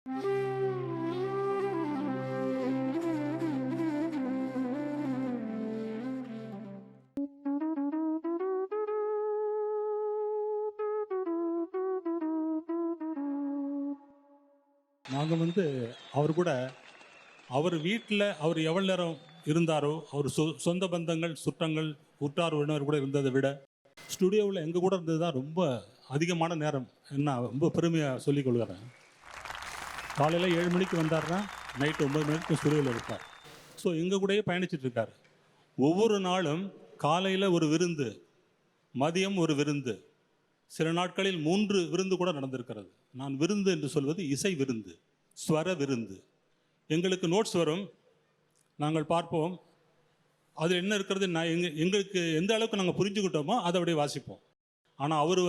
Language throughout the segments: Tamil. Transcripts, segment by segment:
நாங்கள் அவர் கூட அவர் வீட்டில் அவர் எவ்வளோ நேரம் இருந்தாரோ, அவர் சொந்த பந்தங்கள், சுற்றங்கள், உற்றார் உறவினர் கூட இருந்ததை விட ஸ்டுடியோவில் எங்கள் கூட இருந்தது தான் ரொம்ப அதிகமான நேரம். என்ன ரொம்ப பெருமையாக சொல்லிக் கொள்கிறேன். காலையில் 7 மணிக்கு வந்தார்னா நைட்டு 9 மணிக்கு ஸ்டுடியோவில் இருப்பார். ஸோ எங்கள் கூடயே பயணிச்சிட்ருக்கார். ஒவ்வொரு நாளும் காலையில் ஒரு விருந்து, மதியம் ஒரு விருந்து, சில நாட்களில் 3 விருந்து கூட நடந்திருக்கிறது. நான் விருந்து என்று சொல்வது இசை விருந்து, ஸ்வர விருந்து. எங்களுக்கு நோட்ஸ் வரும், நாங்கள் பார்ப்போம், அதில் என்ன இருக்கிறது, எங்களுக்கு எந்த அளவுக்கு நாங்கள் புரிஞ்சுக்கிட்டோமோ அதை அப்படியே வாசிப்போம். ஆனால் அவர்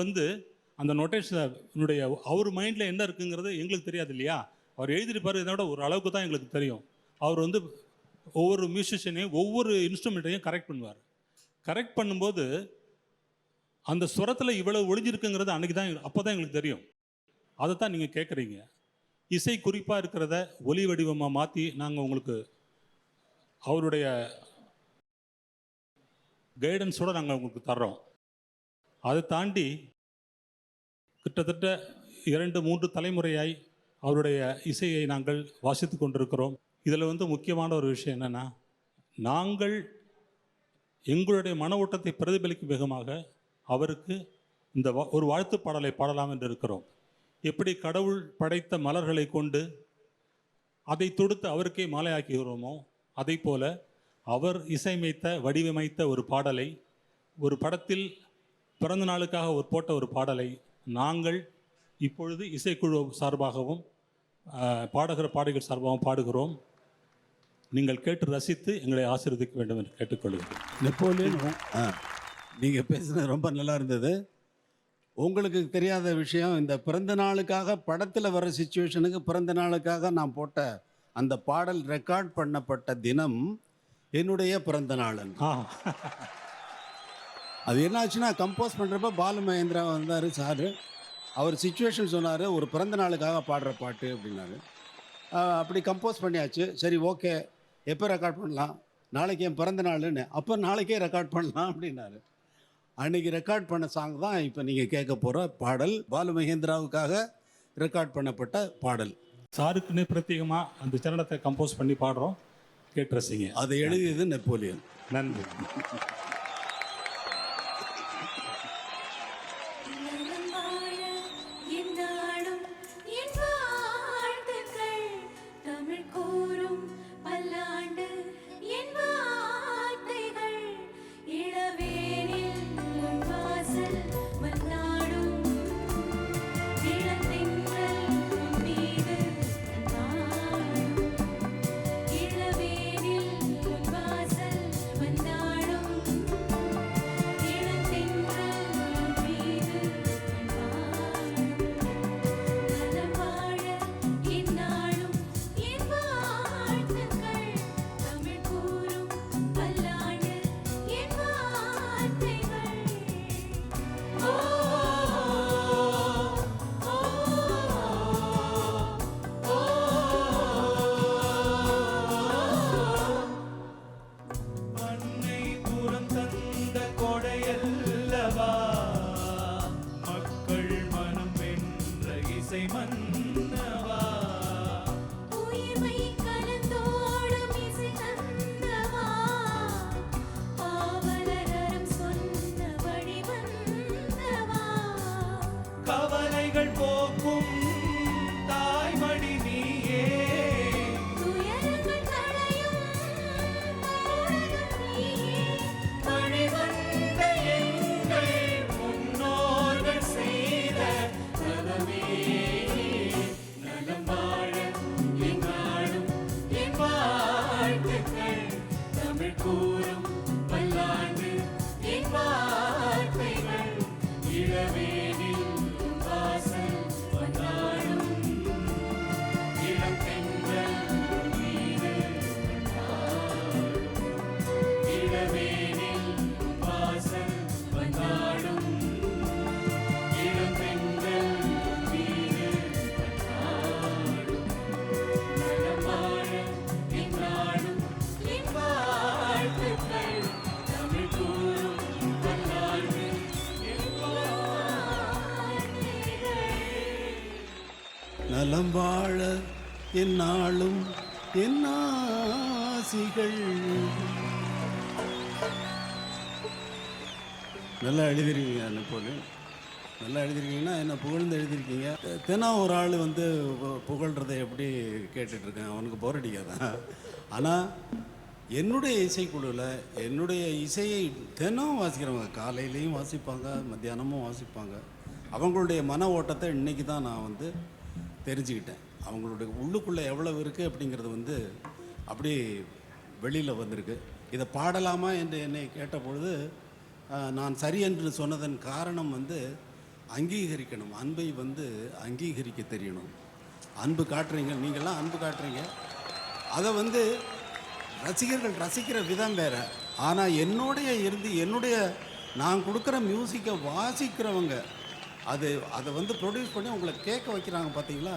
அந்த நோட்டேஷனுடைய அவர் மைண்டில் என்ன இருக்குங்கிறது எங்களுக்கு தெரியாது இல்லையா. அவர் எழுதியிருப்பார், இதோட ஒரு அளவுக்கு தான் எங்களுக்கு தெரியும். அவர் ஒவ்வொரு மியூசிஷியனையும் ஒவ்வொரு இன்ஸ்ட்ருமெண்ட்டையும் கரெக்ட் பண்ணுவார். கரெக்ட் பண்ணும்போது அந்த சுரத்தில் இவ்வளோ ஒளிஞ்சிருக்குங்கிறது அன்றைக்கி தான், அப்போ தான் எங்களுக்கு தெரியும். அதை தான் நீங்கள் கேட்குறீங்க. இசை குறிப்பாக இருக்கிறத ஒலி வடிவமாக மாற்றி நாங்கள் உங்களுக்கு அவருடைய கைடன்ஸோடு நாங்கள் உங்களுக்கு தர்றோம். அதை தாண்டி கிட்டத்தட்ட 2-3 தலைமுறையாய் அவருடைய இசையை நாங்கள் வாசித்து கொண்டிருக்கிறோம். இதில் முக்கியமான ஒரு விஷயம் என்னென்னா, நாங்கள் எங்களுடைய மன ஓட்டத்தை பிரதிபலிக்கும் விதமாக அவருக்கு இந்த ஒரு வாழ்த்து பாடலை பாடலாம் என்று இருக்கிறோம். எப்படி கடவுள் படைத்த மலர்களை கொண்டு அதை தொடுத்து அவருக்கே மாலையாக்குகிறோமோ, அதை போல அவர் இசையமைத்த வடிவமைத்த ஒரு பாடலை, ஒரு படத்தில் பிறந்த நாளுக்காக போட்ட ஒரு பாடலை நாங்கள் இப்பொழுது இசைக்குழு சார்பாகவும் பாடகர் சார்பாகவும் பாடுகிறோம். நீங்கள் கேட்டு ரசித்து எங்களை ஆசீர்வதிக்க வேண்டும் என்று கேட்டுக்கொள்கிறேன். நெப்போலியன், நீங்கள் பேசுனது ரொம்ப நல்லா இருந்தது. உங்களுக்கு தெரியாத விஷயம், இந்த பிறந்த நாளுக்காக படத்தில் வர சிச்சுவேஷனுக்கு பிறந்த நாளுக்காக நான் போட்ட அந்த பாடல் ரெக்கார்ட் பண்ணப்பட்ட தினம் என்னுடைய பிறந்த நாள். அது என்னாச்சுன்னா, கம்போஸ் பண்ணுறப்ப பாலு மகேந்திரா வந்தார் சார். அவர் சிச்சுவேஷன் சொன்னார், ஒரு பிறந்த நாளுக்காக பாடுற பாட்டு அப்படின்னாரு. அப்படி கம்போஸ் பண்ணியாச்சு. சரி, ஓகே, எப்போ ரெக்கார்ட் பண்ணலாம்? நாளைக்கு என் பிறந்த நாளுன்னு. அப்போ நாளைக்கே ரெக்கார்ட் பண்ணலாம் அப்படின்னாரு. அன்றைக்கி ரெக்கார்ட் பண்ண சாங் தான் இப்போ நீங்கள் கேட்க போகிற பாடல். பாலு மகேந்திராவுக்காக ரெக்கார்ட் பண்ணப்பட்ட பாடல். சாருக்குன்னு பிரத்யேகமாக அந்த சரணத்தை கம்போஸ் பண்ணி பாடுறோம், கேட்டு ரசிங்க. அதை எழுதியது நெப்போலியன். நன்றி. நலம் வாழ என்னாலும் என் ஆசிகள். நல்லா எழுதிருக்கீங்க நெப்போலியன், நல்லா எழுதிருக்கீங்கன்னா என்ன புகழ்ந்து எழுதியிருக்கீங்க. தினம் ஒரு ஆள் வந்து புகழ்கிறத எப்படி கேட்டுட்ருக்கேன், அவனுக்கு போர் அடிக்காதான். ஆனால் என்னுடைய இசைக்குழுவில் என்னுடைய இசையை தினம் வாசிக்கிறவங்க, காலையிலையும் வாசிப்பாங்க, மத்தியானமும் வாசிப்பாங்க. அவங்களுடைய மன ஓட்டத்தை இன்றைக்கி தான் நான் வந்து தெரிஞ்சுக்கிட்டேன். அவங்களுடைய உள்ளுக்குள்ளே எவ்வளவு இருக்குது அப்படிங்கிறது வந்து அப்படி வெளியில் வந்திருக்கு. இதை பாடலாமா என்று என்னை கேட்டபொழுது நான் சரி என்று சொன்னதன் காரணம் வந்து அங்கீகரிக்கணும், அன்பை வந்து அங்கீகரிக்க தெரியணும். அன்பு காட்டுறீங்க, நீங்கள்லாம் அன்பு காட்டுறீங்க, அதை வந்து ரசிகர்கள் ரசிக்கிற விதம் வேறு. ஆனால் என்னுடைய நான் கொடுக்குற மியூசிக்கை வாசிக்கிறவங்க அதை வந்து ப்ரொடியூஸ் பண்ணி உங்களை கேட்க வைக்கிறாங்க பார்த்தீங்களா,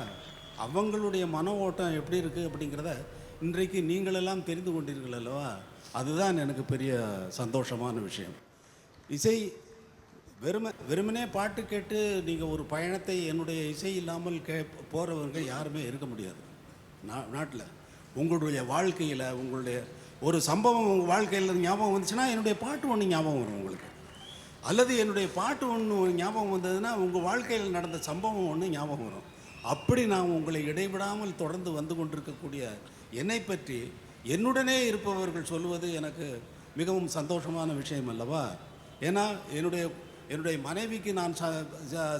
அவங்களுடைய மன ஓட்டம் எப்படி இருக்குது அப்படிங்கிறத இன்றைக்கு நீங்களெல்லாம் தெரிந்து கொண்டீர்கள் அல்லவா. அதுதான் எனக்கு பெரிய சந்தோஷமான விஷயம். இசை வெறுமனே பாட்டு கேட்டு நீங்கள் ஒரு பயணத்தை என்னுடைய இசை இல்லாமல் போகிறவர்கள் யாருமே இருக்க முடியாது நாட்டில். உங்களுடைய வாழ்க்கையில் உங்களுடைய ஒரு சம்பவம் உங்கள் வாழ்க்கையில் ஞாபகம் வந்துச்சுன்னா என்னுடைய பாட்டு ஒன்று ஞாபகம் வரும் உங்களுக்கு, அல்லது என்னுடைய பாட்டு ஒன்று ஞாபகம் வந்ததுன்னா உங்கள் வாழ்க்கையில் நடந்த சம்பவம் ஒன்று ஞாபகம் வரும். அப்படி நான் உங்களை இடைவிடாமல் தொடர்ந்து வந்து கொண்டிருக்கக்கூடிய என்னை பற்றி என்னுடனே இருப்பவர்கள் சொல்வது எனக்கு மிகவும் சந்தோஷமான விஷயம் அல்லவா. ஏன்னா என்னுடைய மனைவிக்கு நான்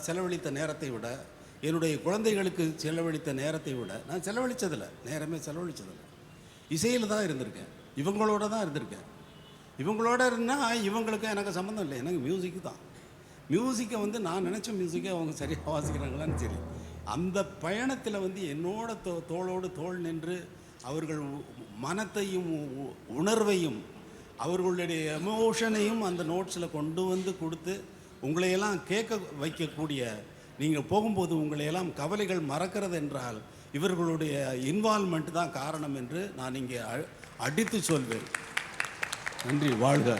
செலவழித்த நேரத்தை விட, என்னுடைய குழந்தைகளுக்கு செலவழித்த நேரத்தை விட நான் நேரமே செலவழித்ததில்லை. இசையில் தான் இருந்திருக்கேன், இவங்களோட தான் இருந்திருக்கேன். இவங்களோட இருந்தால் இவங்களுக்கு எனக்கு சம்மந்தம் இல்லை, எனக்கு மியூசிக்கு தான். மியூசிக்கை வந்து நான் நினச்ச மியூசிக்கை அவங்க சரியாக வாசிக்கிறாங்களான்னு சரி. அந்த பயணத்தில் வந்து என்னோட தோளோடு தோள் நின்று அவர்கள் மனத்தையும் உணர்வையும் அவர்களுடைய எமோஷனையும் அந்த நோட்ஸில் கொண்டு வந்து கொடுத்து உங்களையெல்லாம் கேட்க வைக்கக்கூடிய, நீங்கள் போகும்போது உங்களையெல்லாம் கவலைகள் மறக்கிறது என்றால் இவர்களுடைய இன்வால்மெண்ட் தான் காரணம் என்று நான் இங்கே அடித்து சொல்வேன். நன்றி, வாழ்க.